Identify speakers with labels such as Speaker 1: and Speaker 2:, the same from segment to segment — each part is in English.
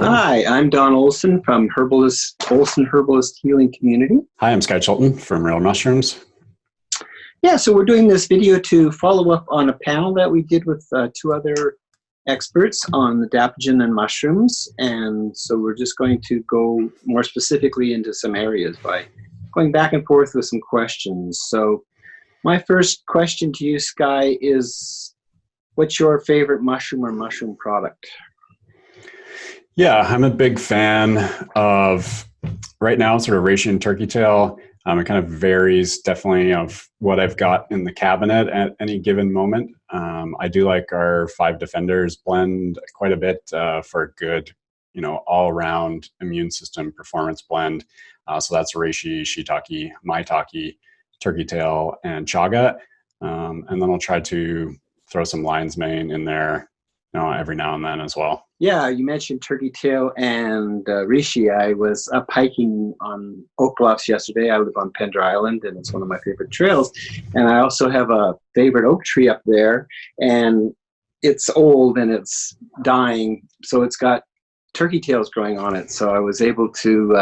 Speaker 1: Hi, I'm Don Ollsin from Ollsin Herbalist Healing Community.
Speaker 2: Hi, I'm Skye Chilton from Real Mushrooms.
Speaker 1: Yeah, so we're doing this video to follow up on a panel that we did with two other experts on the adaptogen and mushrooms. And so we're just going to go more specifically into some areas by going back and forth with some questions. So my first question to you, Skye, is what's your favorite mushroom or mushroom product?
Speaker 2: Yeah, I'm a big fan of, right now, sort of reishi and turkey tail. It kind of varies definitely of what I've got in the cabinet at any given moment. I do like our 5 Defenders blend quite a bit for a good, all-around immune system performance blend. So that's reishi, shiitake, maitake, turkey tail, and chaga. And then I'll try to throw some lion's mane in there, every now and then as well.
Speaker 1: Yeah, you mentioned turkey tail and reishi. I was up hiking on Oak Bluffs yesterday. I live on Pender Island, and it's one of my favorite trails. And I also have a favorite oak tree up there, and it's old and it's dying, so it's got turkey tails growing on it. So I was able to,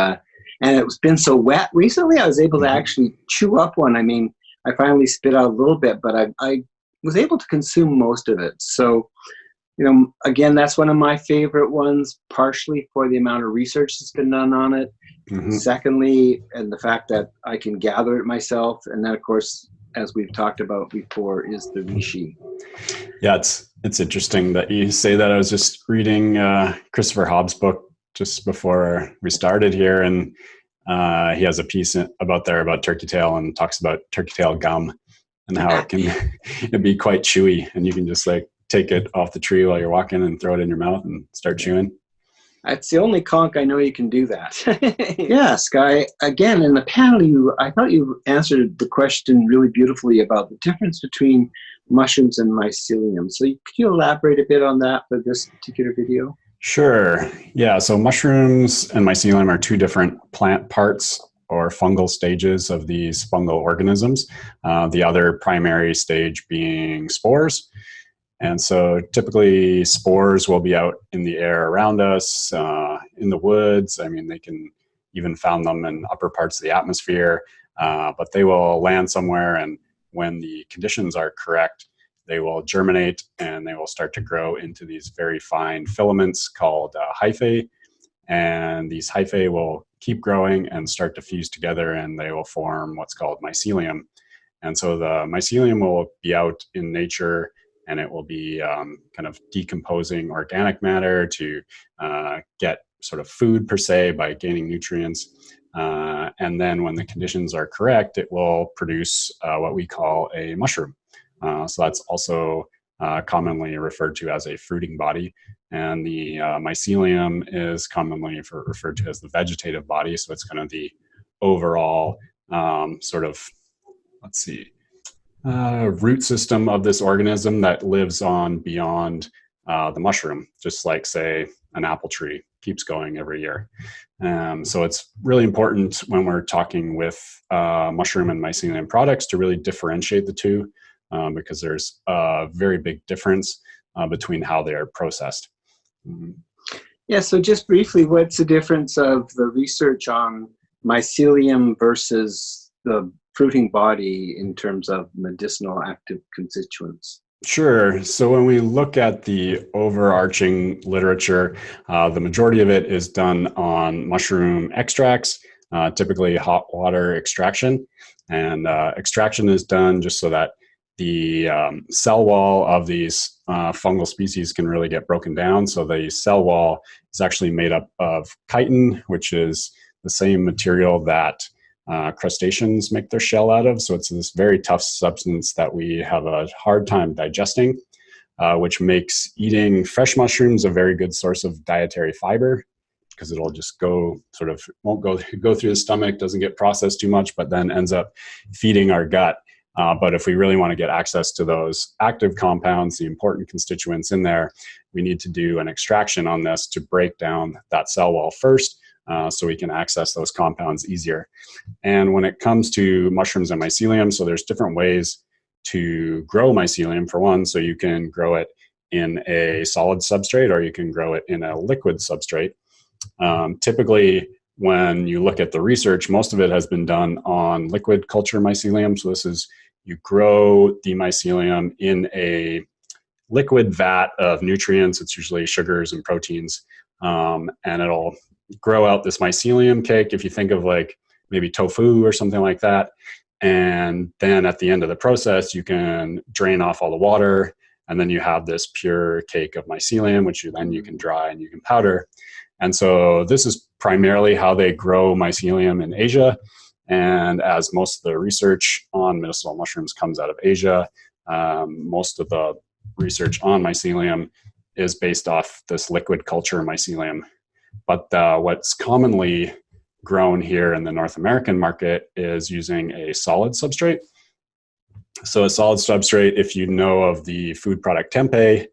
Speaker 1: and it's been so wet recently, I was able to actually chew up one. I mean, I finally spit out a little bit, but I was able to consume most of it. So, again, that's one of my favorite ones, partially for the amount of research that's been done on it. Secondly, and the fact that I can gather it myself. And then, of course, as we've talked about before, is the reishi.
Speaker 2: Yeah, it's interesting that you say that. I was just reading Christopher Hobbs' book just before we started here, and he has a piece about turkey tail and talks about turkey tail gum and how it can be quite chewy, and you can just take it off the tree while you're walking and throw it in your mouth and start chewing.
Speaker 1: That's the only conch I know you can do that. Yeah, Skye, again, in the panel, I thought you answered the question really beautifully about the difference between mushrooms and mycelium. So could you elaborate a bit on that for this particular video?
Speaker 2: Sure. Yeah, so mushrooms and mycelium are 2 different plant parts or fungal stages of these fungal organisms. The other primary stage being spores. And so typically spores will be out in the air around us, in the woods. I mean, they can even found them in upper parts of the atmosphere, but they will land somewhere, and when the conditions are correct, they will germinate and they will start to grow into these very fine filaments called hyphae. And these hyphae will keep growing and start to fuse together, and they will form what's called mycelium. And so the mycelium will be out in nature, and it will be kind of decomposing organic matter to get sort of food per se by gaining nutrients. And then when the conditions are correct, it will produce what we call a mushroom. So that's also commonly referred to as a fruiting body. And the mycelium is commonly referred to as the vegetative body. So it's kind of the overall sort of, root system of this organism that lives on beyond the mushroom, just like, say, an apple tree keeps going every year. So it's really important when we're talking with mushroom and mycelium products to really differentiate the two, because there's a very big difference between how they are processed.
Speaker 1: Yeah, so just briefly, what's the difference of the research on mycelium versus the fruiting body in terms of medicinal active constituents?
Speaker 2: Sure. So when we look at the overarching literature, the majority of it is done on mushroom extracts, typically hot water extraction. And extraction is done just so that the cell wall of these fungal species can really get broken down. So the cell wall is actually made up of chitin, which is the same material that crustaceans make their shell out of. So it's this very tough substance that we have a hard time digesting, which makes eating fresh mushrooms a very good source of dietary fiber, because it'll just won't go through the stomach, doesn't get processed too much, but then ends up feeding our gut. But if we really want to get access to those active compounds, the important constituents in there, we need to do an extraction on this to break down that cell wall first, so we can access those compounds easier. And when it comes to mushrooms and mycelium, so there's different ways to grow mycelium, for one. So you can grow it in a solid substrate, or you can grow it in a liquid substrate. Typically, when you look at the research, most of it has been done on liquid culture mycelium. So this is, you grow the mycelium in a liquid vat of nutrients. It's usually sugars and proteins, and it'll grow out this mycelium cake, if you think of like maybe tofu or something like that. And then at the end of the process, you can drain off all the water, and then you have this pure cake of mycelium, which you can dry and you can powder. And so this is primarily how they grow mycelium in Asia. And as most of the research on medicinal mushrooms comes out of Asia, most of the research on mycelium is based off this liquid culture mycelium. But what's commonly grown here in the North American market is using a solid substrate. So a solid substrate, if you know of the food product tempeh,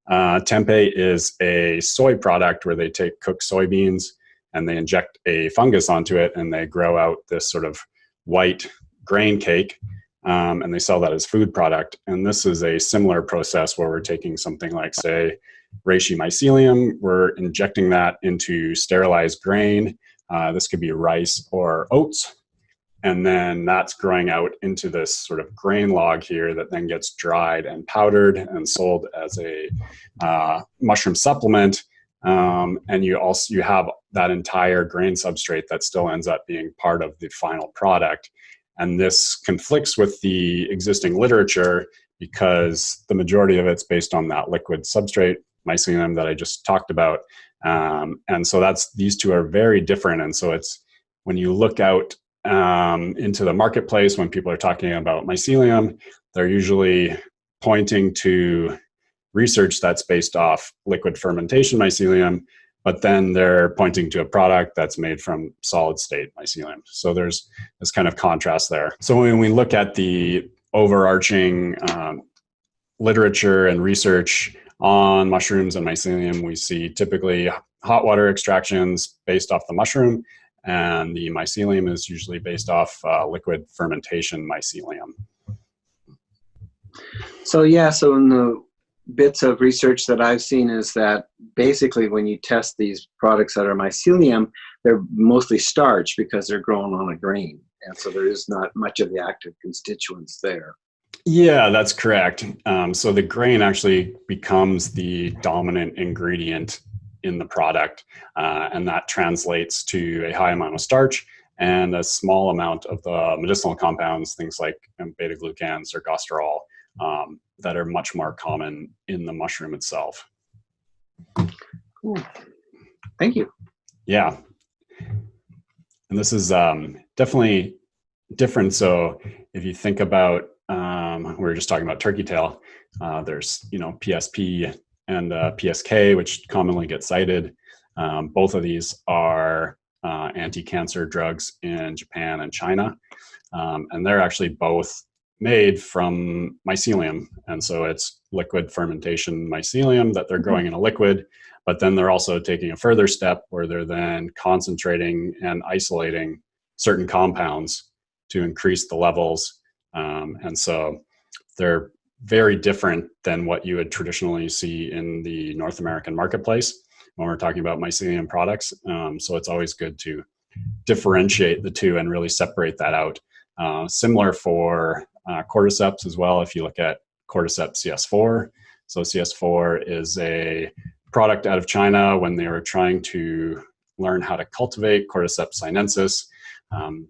Speaker 2: tempeh is a soy product where they take cooked soybeans and they inject a fungus onto it, and they grow out this sort of white grain cake, and they sell that as food product. And this is a similar process where we're taking something like, say, reishi mycelium, we're injecting that into sterilized grain. This could be rice or oats. And then that's growing out into this sort of grain log here that then gets dried and powdered and sold as a mushroom supplement. And you have that entire grain substrate that still ends up being part of the final product. And this conflicts with the existing literature because the majority of it's based on that liquid substrate, mycelium, that I just talked about. And so these two are very different. And so it's, when you look out into the marketplace, when people are talking about mycelium, they're usually pointing to research that's based off liquid fermentation mycelium, but then they're pointing to a product that's made from solid state mycelium. So there's this kind of contrast there. So when we look at the overarching literature and research on mushrooms and mycelium, we see typically hot water extractions based off the mushroom, and the mycelium is usually based off liquid fermentation mycelium.
Speaker 1: So in the bits of research that I've seen is that basically when you test these products that are mycelium, they're mostly starch because they're grown on a grain. And so there is not much of the active constituents there.
Speaker 2: Yeah, that's correct. So the grain actually becomes the dominant ingredient in the product, and that translates to a high amount of starch and a small amount of the medicinal compounds, things like beta-glucans or gosterol, that are much more common in the mushroom itself.
Speaker 1: Cool. Thank you.
Speaker 2: Yeah. And this is definitely different. So if you think about, we were just talking about turkey tail, there's, PSP and PSK, which commonly get cited. Both of these are anti-cancer drugs in Japan and China. And they're actually both made from mycelium. And so it's liquid fermentation mycelium that they're growing in a liquid, but then they're also taking a further step where they're then concentrating and isolating certain compounds to increase the levels. And so they're very different than what you would traditionally see in the North American marketplace when we're talking about mycelium products. So it's always good to differentiate the two and really separate that out. Similar for cordyceps as well. If you look at cordyceps CS4, so CS4 is a product out of China when they were trying to learn how to cultivate Cordyceps sinensis.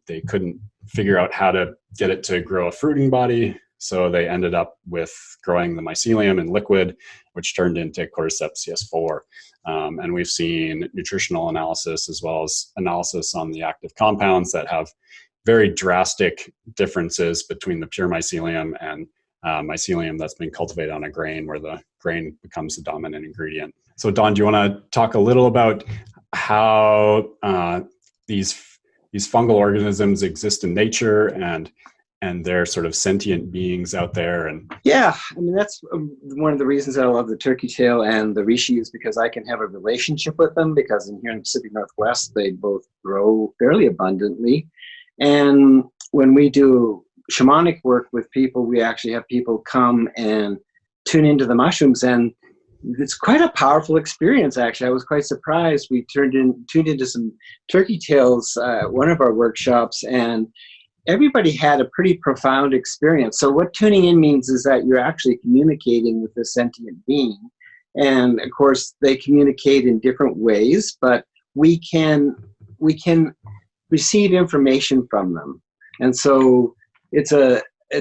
Speaker 2: They couldn't figure out how to get it to grow a fruiting body, so they ended up with growing the mycelium in liquid, which turned into Cordyceps CS4. And we've seen nutritional analysis as well as analysis on the active compounds that have very drastic differences between the pure mycelium and mycelium that's been cultivated on a grain, where the grain becomes the dominant ingredient. So Don, do you want to talk a little about how these fungal organisms exist in nature and they're sort of sentient beings out there? And
Speaker 1: yeah, I mean, that's one of the reasons I love the turkey tail and the reishi, is because I can have a relationship with them, because here in the Pacific Northwest, they both grow fairly abundantly. And when we do shamanic work with people, we actually have people come and tune into the mushrooms, and it's quite a powerful experience, actually. I was quite surprised. We tuned into some turkey tails at one of our workshops, and everybody had a pretty profound experience. So what tuning in means is that you're actually communicating with a sentient being. And of course, they communicate in different ways, but we can receive information from them. And so it's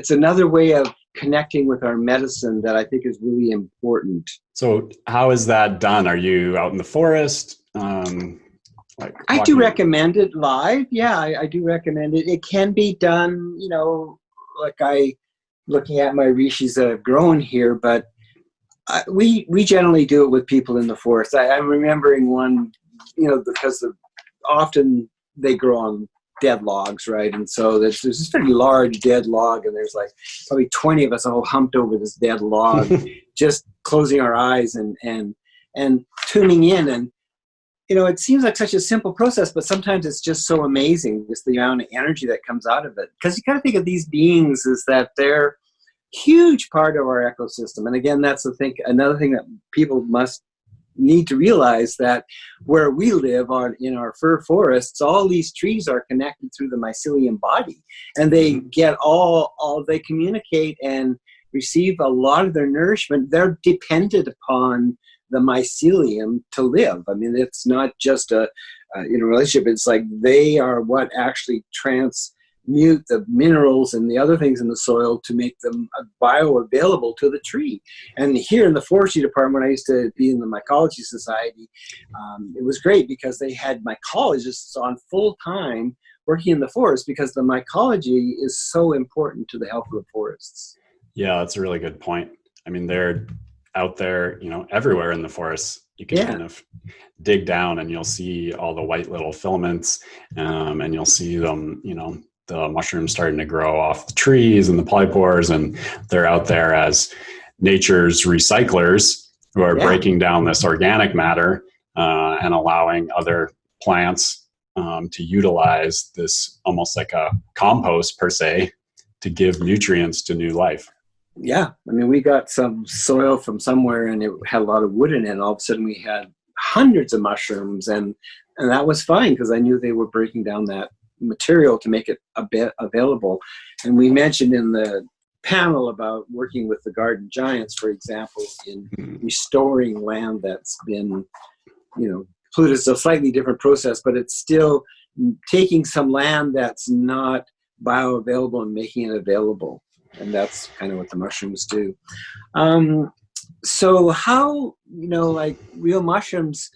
Speaker 1: another way of connecting with our medicine that I think is really important.
Speaker 2: So how is that done? Are you out in the forest?
Speaker 1: I do recommend it live. Yeah, I do recommend it. It can be done, like looking at my rishis that have grown here, but we generally do it with people in the forest. I'm remembering one, because often they grow on dead logs, right? And so there's this pretty large dead log, and there's like probably 20 of us all humped over this dead log, just closing our eyes and tuning in. And it seems like such a simple process, but sometimes it's just so amazing, just the amount of energy that comes out of it. Because you got to think of these beings as that they're huge part of our ecosystem. And again, that's another thing that people must need to realize, that where we live in our fir forests, all these trees are connected through the mycelium body, and they get they communicate and receive a lot of their nourishment. They're dependent upon the mycelium to live. I mean, it's not just a relationship. It's like they are what actually transmute the minerals and the other things in the soil to make them bioavailable to the tree. And here in the forestry department, when I used to be in the Mycology Society, it was great because they had mycologists on full time working in the forest, because the mycology is so important to the health of the forests.
Speaker 2: Yeah, that's a really good point. I mean, they're out there, everywhere in the forest. You can kind of dig down and you'll see all the white little filaments, and you'll see them, the mushrooms starting to grow off the trees and the polypores, and they're out there as nature's recyclers who are breaking down this organic matter and allowing other plants to utilize this almost like a compost per se to give nutrients to new life.
Speaker 1: Yeah, I mean, we got some soil from somewhere and it had a lot of wood in it, and all of a sudden we had hundreds of mushrooms, and that was fine because I knew they were breaking down that material to make it a bit available. And we mentioned in the panel about working with the garden giants, for example, in restoring land that's been, polluted. It's a slightly different process, but it's still taking some land that's not bioavailable and making it available. And that's kind of what the mushrooms do. So how, like real mushrooms,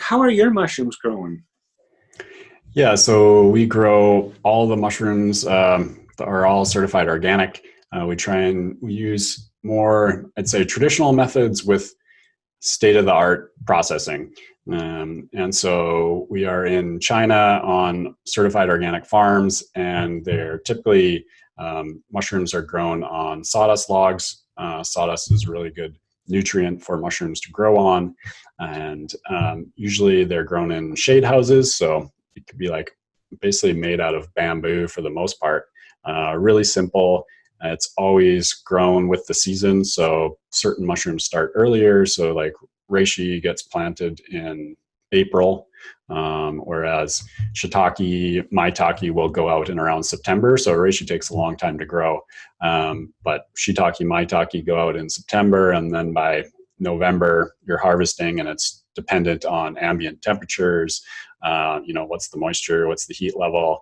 Speaker 1: how are your mushrooms growing?
Speaker 2: Yeah, so we grow all the mushrooms that are all certified organic. We use more, I'd say, traditional methods with state-of-the-art processing. And so we are in China on certified organic farms, and they're typically mushrooms are grown on sawdust logs. Sawdust is a really good nutrient for mushrooms to grow on, and usually they're grown in shade houses, so it could be like basically made out of bamboo for the most part. Really simple. It's always grown with the season, so certain mushrooms start earlier. So like reishi gets planted in April, whereas shiitake, maitake will go out in around September. So reishi takes a long time to grow, but shiitake, maitake go out in September, and then by November you're harvesting, and it's dependent on ambient temperatures. What's the moisture, what's the heat level.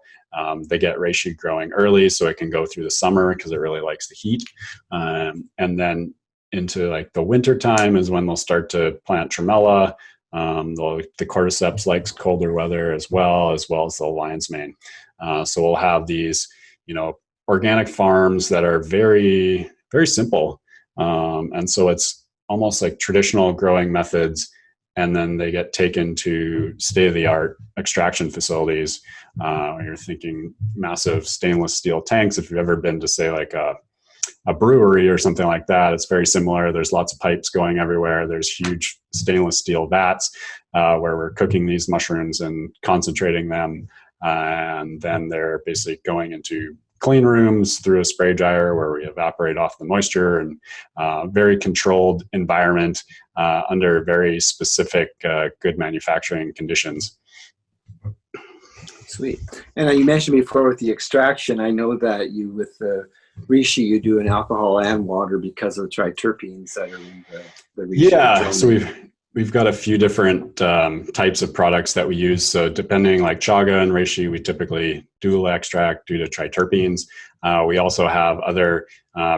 Speaker 2: They get reishi growing early so it can go through the summer because it really likes the heat. And then into like the winter time is when they'll start to plant tremella. The cordyceps likes colder weather as well as the lion's mane. So we'll have these, organic farms that are very, very simple. And so it's almost like traditional growing methods, and then they get taken to state-of-the-art extraction facilities. You're thinking massive stainless steel tanks. If you've ever been to, say, like a brewery or something like that, it's very similar. There's lots of pipes going everywhere. There's huge stainless steel vats where we're cooking these mushrooms and concentrating them. And then they're basically going into clean rooms through a spray dryer where we evaporate off the moisture, and very controlled environment under very specific good manufacturing conditions.
Speaker 1: Sweet. And you mentioned before with the extraction, I know that you, with the reishi, you do an alcohol and water because of the triterpenes that are in the reishi.
Speaker 2: Yeah, so we've got a few different types of products that we use. So depending, like chaga and reishi, we typically dual extract due to triterpenes. We also have other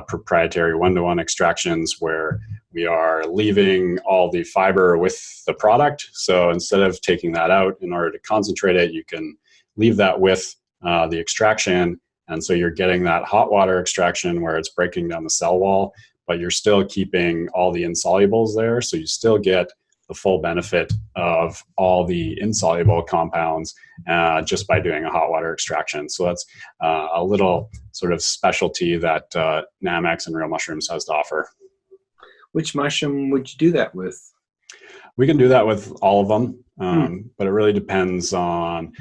Speaker 2: proprietary one-to-one extractions where we are leaving all the fiber with the product. So instead of taking that out in order to concentrate it, you can leave that with the extraction. And so you're getting that hot water extraction where it's breaking down the cell wall, but you're still keeping all the insolubles there. So you still get the full benefit of all the insoluble compounds just by doing a hot water extraction. So that's a little sort of specialty that Namex and Real Mushrooms has to offer.
Speaker 1: Which mushroom would you do that with?
Speaker 2: We can do that with all of them, but it really depends on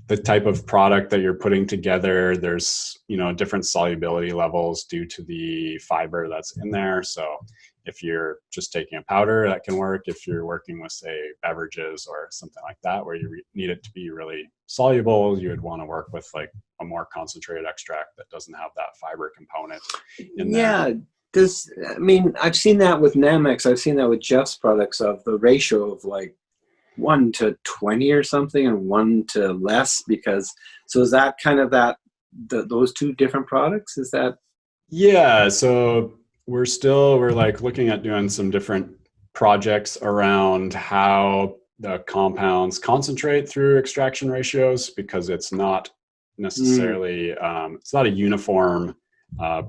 Speaker 2: the type of product that you're putting together. There's, different solubility levels due to the fiber that's in there. So if you're just taking a powder, that can work. If you're working with, say, beverages or something like that, where you need it to be really soluble, you would want to work with like a more concentrated extract that doesn't have that fiber component in there.
Speaker 1: Yeah. I've seen that with Namex. I've seen that with Jeff's products, of the ratio of like 1 to 20 or something, and 1 to less, so is that kind of those two different products? Is that?
Speaker 2: Yeah. So we're like looking at doing some different projects around how the compounds concentrate through extraction ratios, because it's not necessarily, it's not a uniform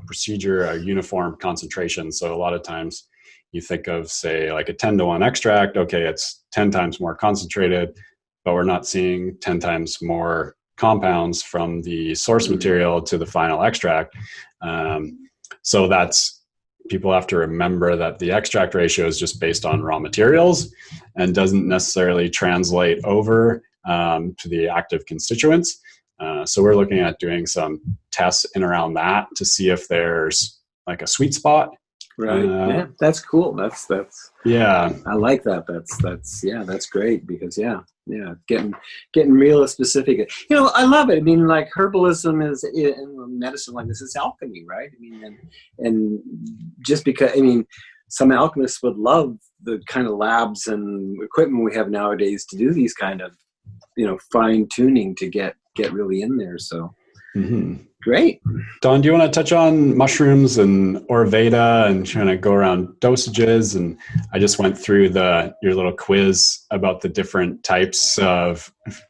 Speaker 2: procedure, a uniform concentration. So a lot of times you think of, say, like a 10-to-1 extract, okay, it's 10 times more concentrated, but we're not seeing 10 times more compounds from the source material to the final extract. So people have to remember that the extract ratio is just based on raw materials and doesn't necessarily translate over to the active constituents. So we're looking at doing some tests in around that to see if there's like a sweet spot.
Speaker 1: Right. Yeah, that's cool. That's
Speaker 2: yeah.
Speaker 1: I like that. That's great, because getting real specific. I love it. Like herbalism is in medicine like this. It's alchemy, right? And just because some alchemists would love the kind of labs and equipment we have nowadays to do these kind of fine tuning to get really in there. So. Mm-hmm. Great.
Speaker 2: Don, do you want to touch on mushrooms and Ayurveda and kind of go around dosages? And I just went through your little quiz about the different types in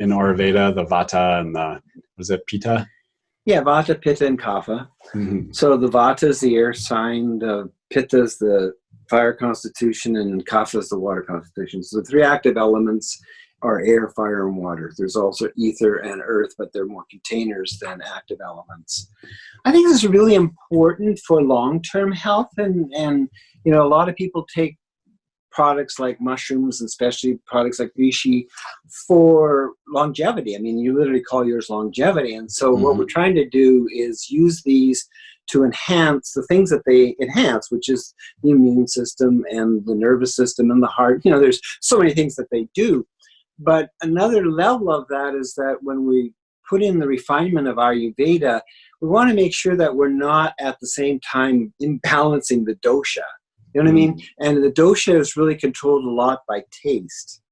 Speaker 2: Ayurveda, the Vata and was it Pitta?
Speaker 1: Yeah, Vata, Pitta, and Kapha. Mm-hmm. So the Vata is the air sign, the Pitta is the fire constitution, and Kapha is the water constitution. So the three active elements are air, fire, and water. There's also ether and earth, but they're more containers than active elements. I think this is really important for long-term health, and a lot of people take products like mushrooms, and especially products like reishi, for longevity. You literally call yours longevity, and so what we're trying to do is use these to enhance the things that they enhance, which is the immune system and the nervous system and the heart. There's so many things that they do. But another level of that is that when we put in the refinement of Ayurveda, we want to make sure that we're not at the same time imbalancing the dosha. You know what I mean? And the dosha is really controlled a lot by taste.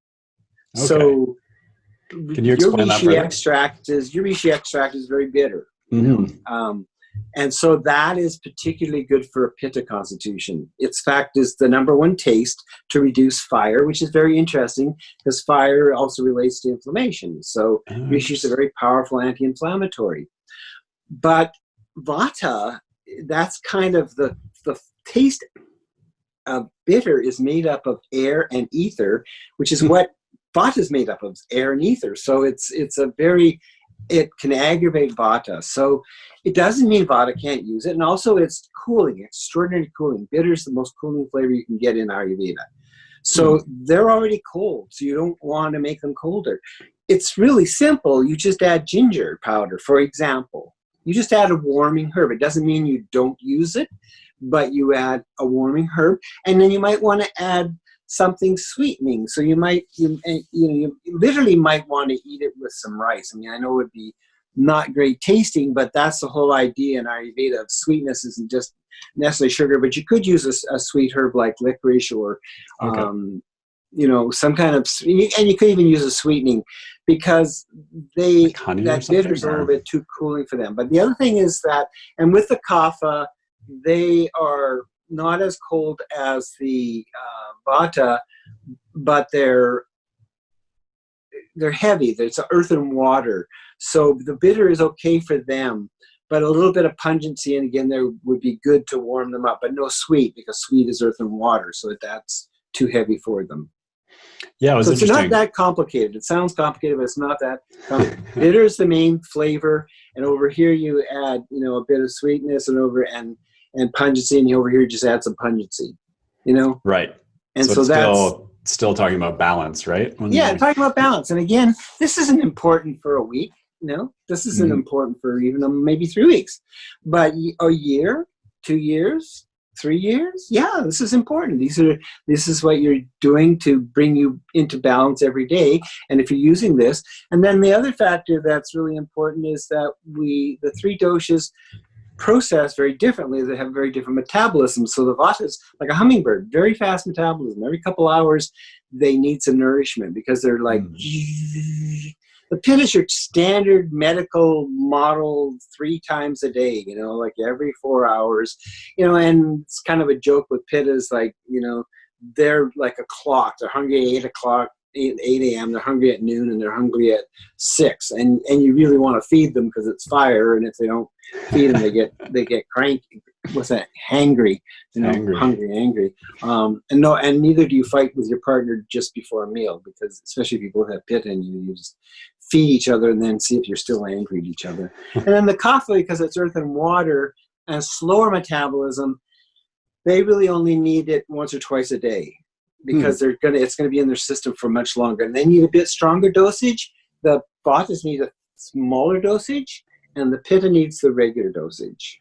Speaker 1: Okay. So
Speaker 2: can you explain that further?
Speaker 1: Your reishi extract is very bitter. Mm-hmm. And so that is particularly good for a Pitta constitution. Its fact is the number one taste to reduce fire, which is very interesting because fire also relates to inflammation. So reishi is a very powerful anti-inflammatory. But Vata, that's kind of the taste of bitter is made up of air and ether, which is what Vata is made up of, air and ether. So it can aggravate Vata. So it doesn't mean Vata can't use it. And also it's cooling, extraordinary cooling. Bitter is the most cooling flavor you can get in Ayurveda. So they're already cold, so you don't want to make them colder. It's really simple. You just add ginger powder, for example. You just add a warming herb. It doesn't mean you don't use it, but you add a warming herb, and then you might want to add something sweetening. So you might, you literally might want to eat it with some rice. I mean, I know it would be not great tasting, but that's the whole idea in Ayurveda of sweetness isn't just necessarily sugar, but you could use a sweet herb like licorice or, some kind of, and you could even use a sweetening because that bitter is a little bit too cooling for them. But the other thing is that, and with the kapha, they are not as cold as the vata, but they're heavy. There's earth and water. So the bitter is okay for them, but a little bit of pungency, and again, there would be good to warm them up, but no sweet, because sweet is earth and water, so that's too heavy for them.
Speaker 2: Yeah, it was interesting.
Speaker 1: It's not that complicated. It sounds complicated, but it's not that complicated. Bitter is the main flavor, and over here you add, a bit of sweetness, and pungency, and over here you just add some pungency,
Speaker 2: Right.
Speaker 1: And
Speaker 2: so
Speaker 1: that's
Speaker 2: still talking about balance, right?
Speaker 1: Talking about balance. And again, this isn't important for a week. This isn't important for even maybe 3 weeks, but a year, 2 years, 3 years. Yeah, this is important. This is what you're doing to bring you into balance every day. And if you're using this, and then the other factor that's really important is that the 3 doshas process very differently. They have very different metabolism. So the vata is like a hummingbird, very fast metabolism. Every couple hours, they need some nourishment because they're like, the pitta is your standard medical model 3 times a day, like every 4 hours, and it's kind of a joke with pittas, like, they're like a clock. They're hungry at 8 o'clock, 8 a.m. They're hungry at noon, and they're hungry at 6. And you really want to feed them because it's fire. And if they don't feed them, they get cranky. What's that? Hangry. Hungry, angry. And neither do you fight with your partner just before a meal, because especially if you both have pitta and you just feed each other and then see if you're still angry at each other. And then the kapha, because it's earth and water and slower metabolism, they really only need it once or twice a day, because it's going to be in their system for much longer. And they need a bit stronger dosage. The vatas need a smaller dosage, and the pitta needs the regular dosage.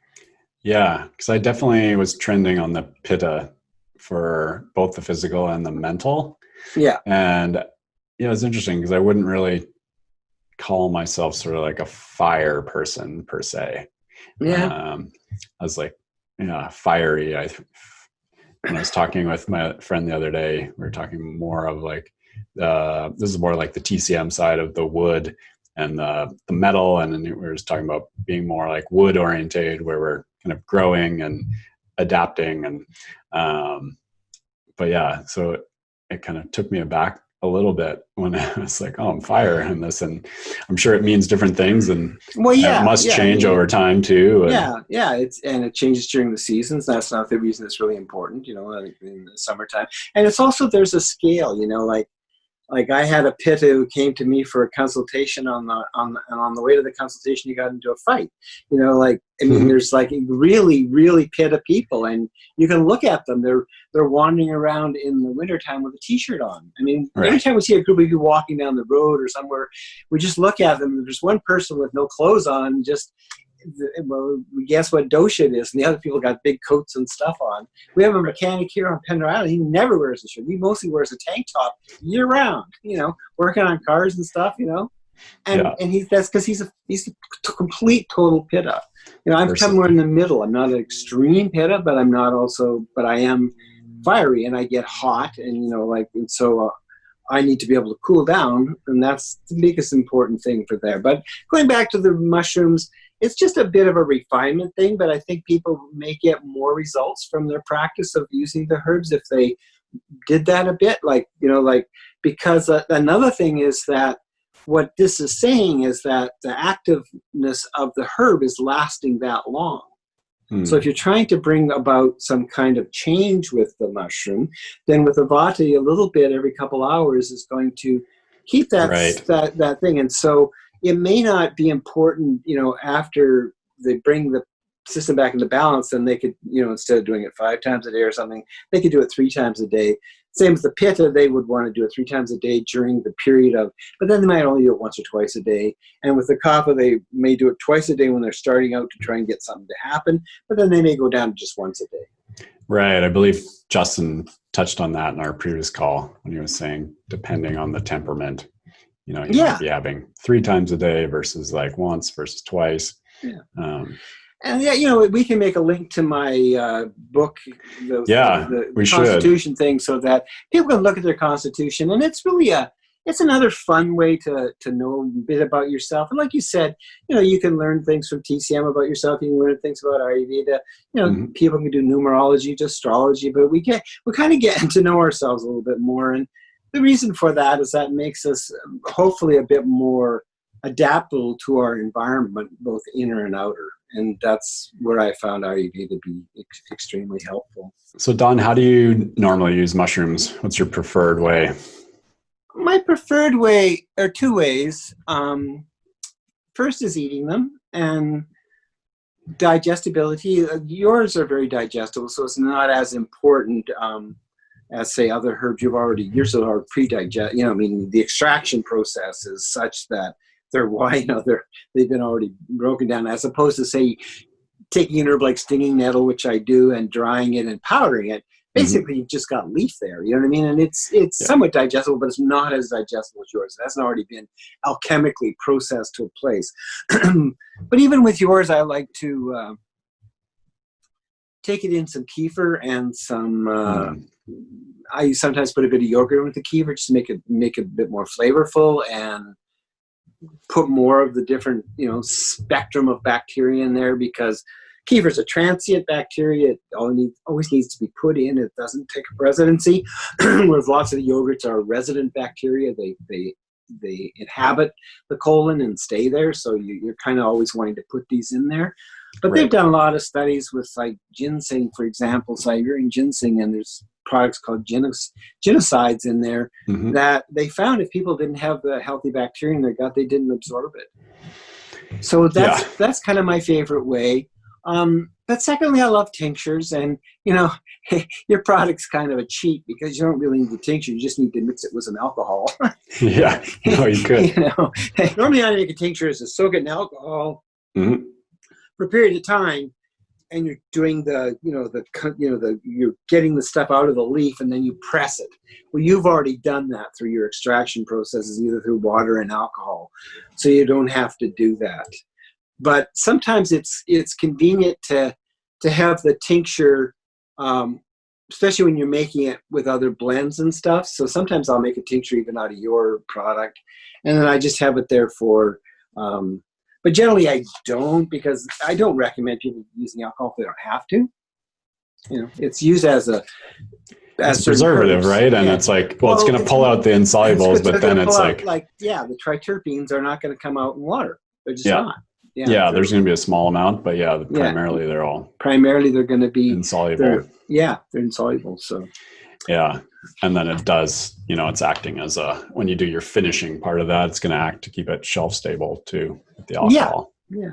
Speaker 2: Yeah, because I definitely was trending on the pitta for both the physical and the mental. Yeah. And it's interesting because I wouldn't really call myself sort of like a fire person per se. Yeah. I was like, fiery. When I was talking with my friend the other day, we were talking more of like, this is more like the TCM side of the wood and the metal. And then we were just talking about being more like wood orientated, where we're kind of growing and adapting. And, but yeah, so it kind of took me aback a little bit when I was like, oh, I'm fire in this. And I'm sure it means different things, and it must change over time too. And
Speaker 1: it changes during the seasons. That's not the reason it's really important, like in the summertime. And it's also, there's a scale, like I had a pitta who came to me for a consultation on the way to the consultation, he got into a fight. There's like really, really pitta people, and you can look at them. They're wandering around in the wintertime with a t-shirt on. Every time we see a group of people walking down the road or somewhere, we just look at them. There's one person with no clothes on, we guess what dosha it is, and the other people got big coats and stuff on. We have a mechanic here on Pender Island. He never wears a shirt. He mostly wears a tank top year round, working on cars and stuff, and that's because he's a complete total pitta. I'm somewhere in the middle. I'm not an extreme pitta, but but I am fiery, and I get hot, and so I need to be able to cool down, and that's the biggest important thing for there. But going back to the mushrooms, it's just a bit of a refinement thing, but I think people may get more results from their practice of using the herbs if they did that a bit, because another thing is that what this is saying is that the activeness of the herb is lasting that long. So if you're trying to bring about some kind of change with the mushroom, then with the vata, a little bit every couple hours is going to keep that thing. And so it may not be important, after they bring the system back into balance, then they could, instead of doing it 5 times a day or something, they could do it 3 times a day. Same with the pitta, they would want to do it 3 times a day during the period of, but then they might only do it once or twice a day. And with the kapha, they may do it twice a day when they're starting out to try and get something to happen, but then they may go down to just once a day.
Speaker 2: Right. I believe Justin touched on that in our previous call when he was saying, depending on the temperament, you know, you might be having 3 times a day versus like once versus twice.
Speaker 1: Yeah. And yeah, you know, we can make a link to my book, the
Speaker 2: we
Speaker 1: Constitution
Speaker 2: should.
Speaker 1: thing, so that people can look at their Constitution. And it's really it's another fun way to know a bit about yourself. And like you said, you know, you can learn things from TCM about yourself. You can learn things about Ayurveda. You know, people can do numerology, astrology, but we kind of get to know ourselves a little bit more. And the reason for that is that makes us hopefully a bit more adaptable to our environment, both inner and outer. And that's where I found Ayurveda to be extremely helpful.
Speaker 2: So Don, how do you normally use mushrooms? What's your preferred way?
Speaker 1: My preferred way are 2 ways. First is eating them, and digestibility. Yours are very digestible, so it's not as important as, say, other herbs yours are pre-digest. You know, I mean, the extraction process is such that they've been already broken down, as opposed to, say, taking an herb like stinging nettle, which I do, and drying it and powdering it. Basically, you've just got leaf there. You know what I mean? And it's somewhat digestible, but it's not as digestible as yours. It hasn't already been alchemically processed to a place. But even with yours, I like to take it in some kefir and some. I sometimes put a bit of yogurt with the kefir just to make it a bit more flavorful, and put more of the different, you know, spectrum of bacteria in there, because kefir is a transient bacteria. It always needs to be put in. It doesn't take up residency. Whereas lots of the yogurts are resident bacteria. They inhabit the colon and stay there. So you're kind of always wanting to put these in there. But they've done a lot of studies with, like, ginseng, for example, Siberian ginseng, and there's products called genocides in there that they found if people didn't have the healthy bacteria in their gut, they didn't absorb it. So that's kind of my favorite way. But secondly, I love tinctures, and, you know, your product's kind of a cheat because you don't really need the tincture. You just need to mix it with some alcohol.
Speaker 2: Yeah, no, you could.
Speaker 1: You know, normally I make a tincture is to soak it in alcohol for a period of time, and you're doing you're getting the stuff out of the leaf, and then you press it. Well, you've already done that through your extraction processes, either through water and alcohol, so you don't have to do that. But sometimes it's convenient to have the tincture, especially when you're making it with other blends and stuff. So sometimes I'll make a tincture even out of your product, and then I just have it there for. But generally, I don't, because I don't recommend people using alcohol if they don't have to. You know, it's used as
Speaker 2: preservative, right? And it's like, it's going to pull out the insolubles, but then it's like
Speaker 1: the triterpenes are not going to come out in water. They're just not.
Speaker 2: Yeah, there's going to be a small amount, but primarily they're
Speaker 1: going to be
Speaker 2: insoluble.
Speaker 1: They're insoluble. So
Speaker 2: and then it does, you know, it's acting as when you do your finishing part of that, it's going to act to keep it shelf stable too with the alcohol.
Speaker 1: Yeah.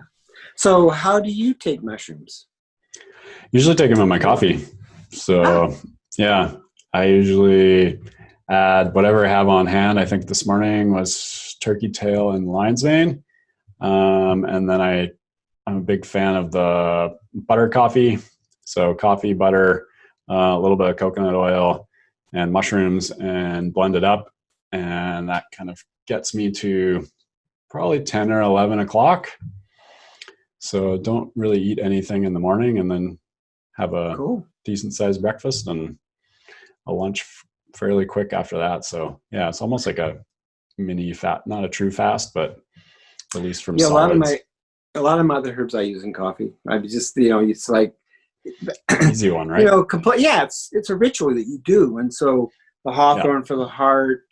Speaker 1: So how do you take mushrooms?
Speaker 2: Usually take them in my coffee. So I usually add whatever I have on hand. I think this morning was turkey tail and lion's mane. And then I'm a big fan of the butter coffee. So coffee, butter, a little bit of coconut oil and mushrooms, and blend it up. And that kind of gets me to probably 10 or 11 o'clock. So don't really eat anything in the morning, and then have a decent sized breakfast and a lunch fairly quick after that. So it's almost like a mini not a true fast, but at least from solids.
Speaker 1: A lot of my other herbs I use in coffee. I just, you know, it's like
Speaker 2: easy one, right?
Speaker 1: You know, it's a ritual that you do. And so the hawthorn for the heart,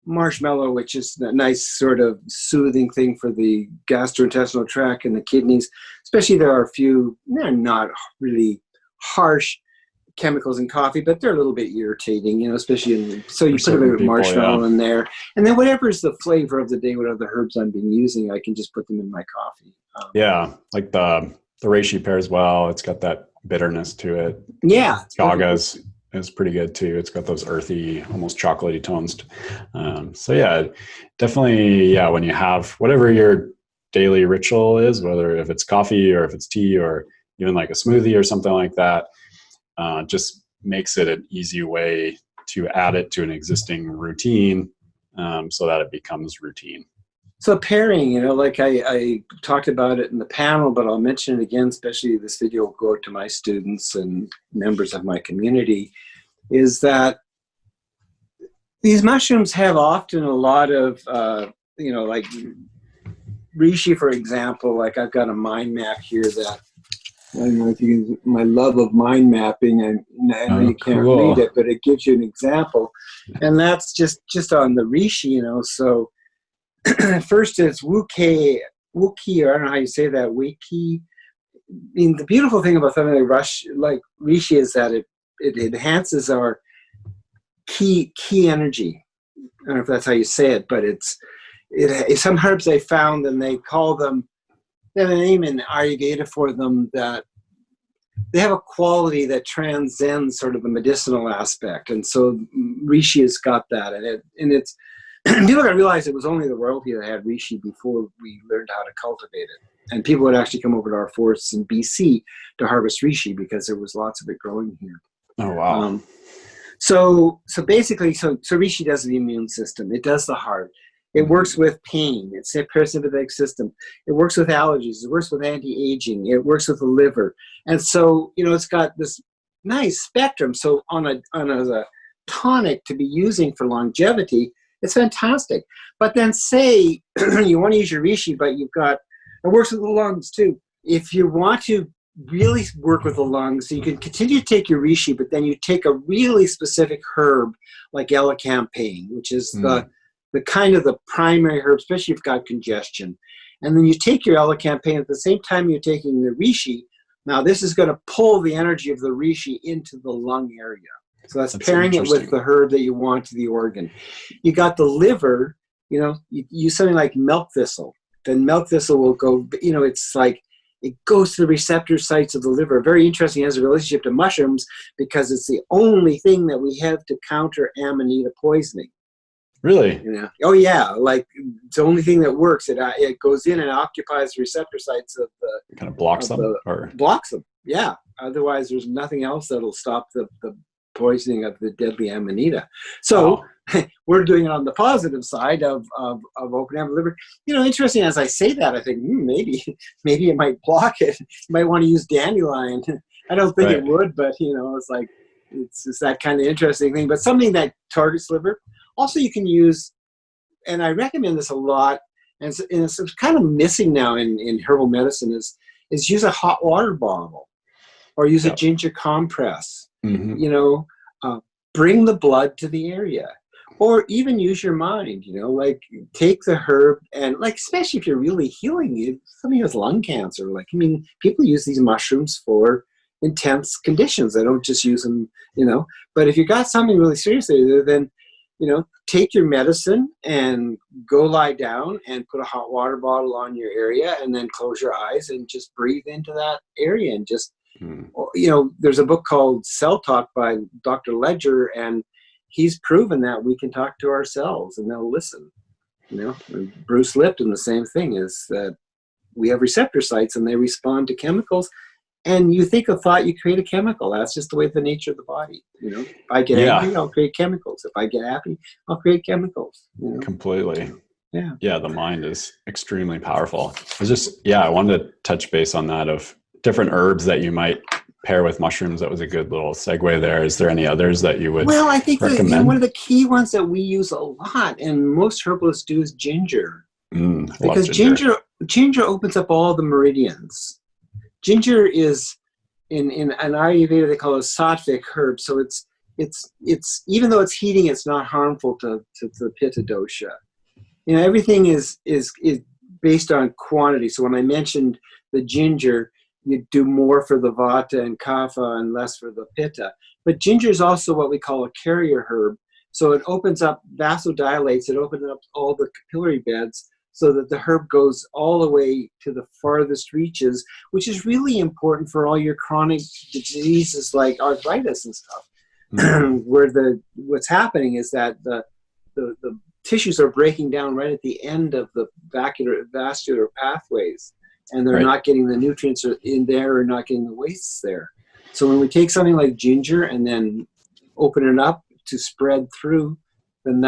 Speaker 1: marshmallow, which is a nice sort of soothing thing for the gastrointestinal tract and the kidneys. Especially there are a few, they're not really harsh chemicals in coffee, but they're a little bit irritating, you know, especially so you put a bit of marshmallow in there, and then whatever's the flavor of the day, whatever the herbs I've been using, I can just put them in my coffee.
Speaker 2: Like the reishi pairs well. It's got that bitterness to it.
Speaker 1: Yeah,
Speaker 2: chagas. is pretty good too. It's got those earthy, almost chocolatey tones. So yeah, definitely. Yeah, when you have whatever your daily ritual is, whether if it's coffee or if it's tea or even like a smoothie or something like that, just makes it an easy way to add it to an existing routine, so that it becomes routine.
Speaker 1: So pairing, like I talked about it in the panel, but I'll mention it again, especially this video will go out to my students and members of my community, is that these mushrooms have often a lot of, like reishi, for example. Like I've got a mind map here that, I don't know if you can, my love of mind mapping, and I know you can't read it, but it gives you an example. And that's just on the reishi, so first it's wuki, or I don't know how you say that, wiki. I mean, the beautiful thing about something like reishi is that it enhances our key energy. I don't know if that's how you say it, but it's some herbs I found, and they call them, they have a name in Ayurveda for them, that they have a quality that transcends sort of the medicinal aspect. And so reishi has got that, and it's people got to realize it was only the royalty that had reishi before we learned how to cultivate it. And people would actually come over to our forests in BC to harvest reishi because there was lots of it growing here.
Speaker 2: Oh, wow.
Speaker 1: So basically, so reishi does the immune system. It does the heart. It works with pain. It's a parasympathetic system. It works with allergies. It works with anti-aging. It works with the liver. And so, it's got this nice spectrum. So on as a tonic to be using for longevity, it's fantastic. But then say you want to use your reishi, but it works with the lungs too. If you want to really work with the lungs, so you can continue to take your reishi, but then you take a really specific herb like elecampane, which is the kind of the primary herb, especially if you've got congestion. And then you take your elecampane at the same time you're taking the reishi. Now this is going to pull the energy of the reishi into the lung area. So that's pairing it with the herb that you want to the organ. You got the liver, you use something like milk thistle. Then milk thistle will go, it's like it goes to the receptor sites of the liver. Very interesting, it has a relationship to mushrooms because it's the only thing that we have to counter amanita poisoning.
Speaker 2: Really?
Speaker 1: Oh yeah, like it's the only thing that works. It goes in and occupies the receptor sites of the.
Speaker 2: It kind of blocks them,
Speaker 1: blocks them. Yeah. Otherwise, there's nothing else that'll stop the poisoning of the deadly amanita. So we're doing it on the positive side of opening up the liver. Interesting. As I say that, I think maybe it might block it. You might want to use dandelion. I don't think it would, but it's like it's that kind of interesting thing. But something that targets liver. Also, you can use, and I recommend this a lot, and it's kind of missing now in herbal medicine, is use a hot water bottle or use a ginger compress. Mm-hmm. Bring the blood to the area, or even use your mind, like take the herb and especially if you're really healing it, somebody has lung cancer, people use these mushrooms for intense conditions. They don't just use them, but if you got something really serious there, then take your medicine and go lie down and put a hot water bottle on your area and then close your eyes and just breathe into that area and just, there's a book called Cell Talk by Dr. Ledger, and he's proven that we can talk to ourselves and they'll listen. And Bruce Lipton, the same thing, is that we have receptor sites and they respond to chemicals. And you think a thought, you create a chemical. That's just the way the nature of the body. If I get angry, I'll create chemicals. If I get happy, I'll create chemicals.
Speaker 2: Completely.
Speaker 1: Yeah.
Speaker 2: Yeah, the mind is extremely powerful. I wanted to touch base on that of different herbs that you might pair with mushrooms. That was a good little segue there. Is there any others that you would recommend?
Speaker 1: Well, I think one of the key ones that we use a lot, and most herbalists do, is ginger. Because ginger opens up all the meridians. Ginger is in Ayurveda they call it a sattvic herb, so it's even though it's heating, it's not harmful to the pitta dosha. Everything is based on quantity. So when I mentioned the ginger, you do more for the vata and kapha and less for the pitta. But ginger is also what we call a carrier herb. So it opens up, vasodilates, it opens up all the capillary beds so that the herb goes all the way to the farthest reaches, which is really important for all your chronic diseases like arthritis and stuff. where what's happening is that the tissues are breaking down right at the end of the vascular pathways, and they're not getting the nutrients in there, or not getting the wastes there. So when we take something like ginger and then open it up to spread through, then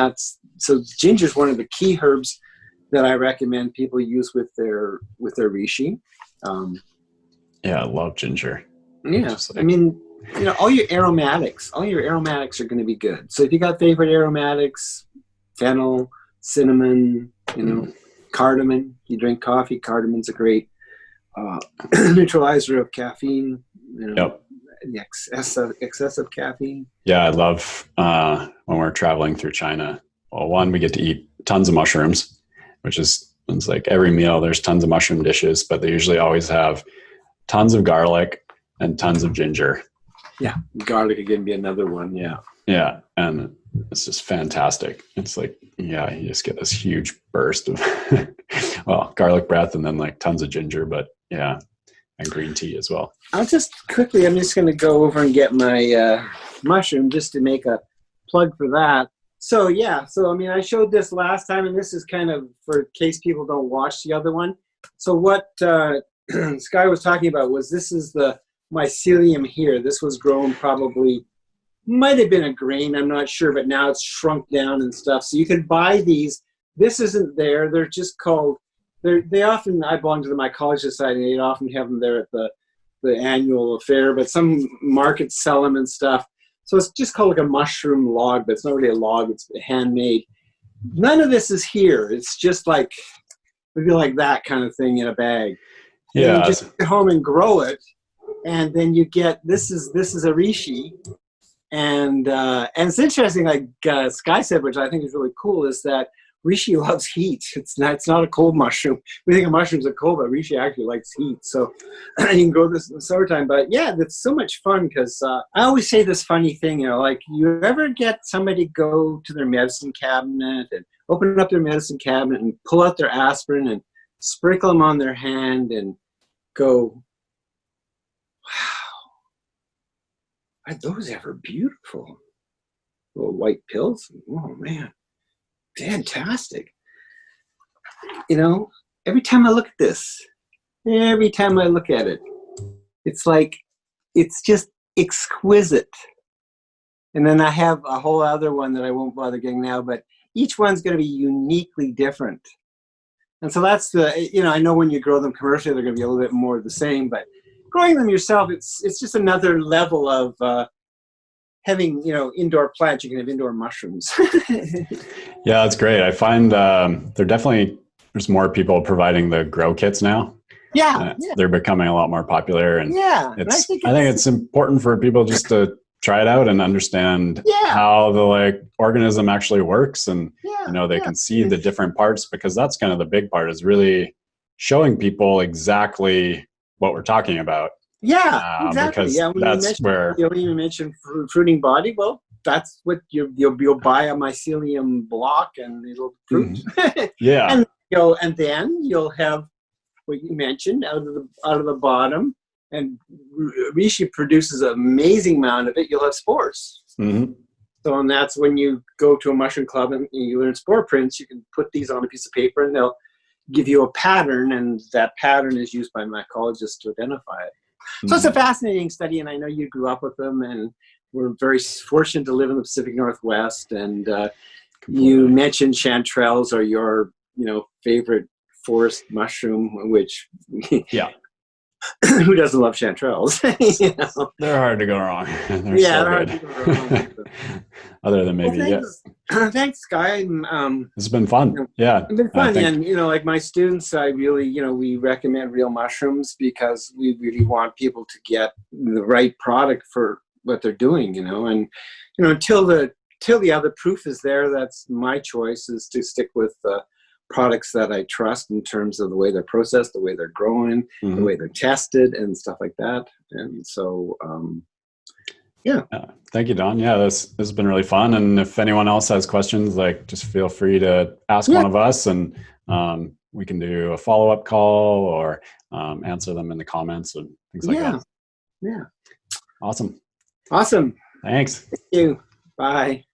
Speaker 1: so ginger is one of the key herbs that I recommend people use with their reishi.
Speaker 2: Yeah, I love ginger.
Speaker 1: Yeah, I mean, all your aromatics are going to be good. So if you got favorite aromatics, fennel, cinnamon, cardamom. You drink coffee, cardamon's a great neutralizer of caffeine. The excessive caffeine.
Speaker 2: Yeah, I love when we're traveling through China. Well, one, we get to eat tons of mushrooms, which is, it's like every meal there's tons of mushroom dishes, but they usually always have tons of garlic and tons of ginger.
Speaker 1: Yeah, garlic again be another one. Yeah.
Speaker 2: Yeah, and it's just fantastic. It's like, you just get this huge burst of, garlic breath, and then like tons of ginger, but yeah, and green tea as well.
Speaker 1: I'm just going to go over and get my mushroom just to make a plug for that. So I mean, I showed this last time, and this is kind of for case people don't watch the other one. So what Skye was talking about was, this is the mycelium here. This was grown might have been a grain, I'm not sure, but now it's shrunk down and stuff. So you can buy these. This isn't there. They're just called, they often, I belong to the Mycology Society, they often have them there at the annual affair, but some markets sell them and stuff. So it's just called like a mushroom log, but it's not really a log, it's handmade. None of this is here. It's just like, maybe like that kind of thing in a bag. Yeah. You just get home and grow it, and then you get, this is a reishi. And it's interesting, like Skye said, which I think is really cool, is that reishi loves heat. It's not a cold mushroom. We think of mushrooms are cold, but reishi actually likes heat. So you can grow this in the summertime. But yeah, that's so much fun, because I always say this funny thing, like, you ever get somebody go to their medicine cabinet and open up their medicine cabinet and pull out their aspirin and sprinkle them on their hand and go, are those ever beautiful? Little white pills. Oh man, fantastic. Every time I look at this, every time I look at it, it's like, it's just exquisite. And then I have a whole other one that I won't bother getting now, but each one's going to be uniquely different. And so that's I know when you grow them commercially, they're going to be a little bit more the same, but growing them yourself, it's just another level of having, indoor plants. You can have indoor mushrooms.
Speaker 2: Yeah, that's great. I find there's more people providing the grow kits now.
Speaker 1: Yeah,
Speaker 2: they're becoming a lot more popular, and
Speaker 1: I think it's important
Speaker 2: for people just to try it out and understand how the organism actually works, and they can see the different parts, because that's kind of the big part, is really showing people exactly what we're talking about.
Speaker 1: Yeah, exactly.
Speaker 2: Because that's where
Speaker 1: you mentioned fruiting body. Well, that's what you'll buy a mycelium block and it'll fruit.
Speaker 2: Mm-hmm. Yeah,
Speaker 1: and then you'll have what you mentioned out of the bottom, and reishi produces an amazing amount of it. You'll have spores.
Speaker 2: Mm-hmm.
Speaker 1: So, and that's when you go to a mushroom club and you learn spore prints. You can put these on a piece of paper, and they'll give you a pattern, and that pattern is used by mycologists to identify it. So it's a fascinating study, and I know you grew up with them, and we're very fortunate to live in the Pacific Northwest. And you mentioned chanterelles are your, favorite forest mushroom, which who doesn't love chanterelles?
Speaker 2: They're hard to go wrong. They're
Speaker 1: hard to go wrong.
Speaker 2: Other than maybe,
Speaker 1: thanks, Skye.
Speaker 2: It's been fun. It's
Speaker 1: been fun, and like my students, I really, we recommend real mushrooms, because we really want people to get the right product for what they're doing, and until the other proof is there, that's my choice, is to stick with products that I trust in terms of the way they're processed, the way they're grown, the way they're tested, and stuff like that. And so,
Speaker 2: thank you, Don. Yeah, this has been really fun. And if anyone else has questions, just feel free to ask one of us, and we can do a follow-up call or answer them in the comments and things like that.
Speaker 1: Yeah.
Speaker 2: Awesome. Thanks.
Speaker 1: Thank you. Bye.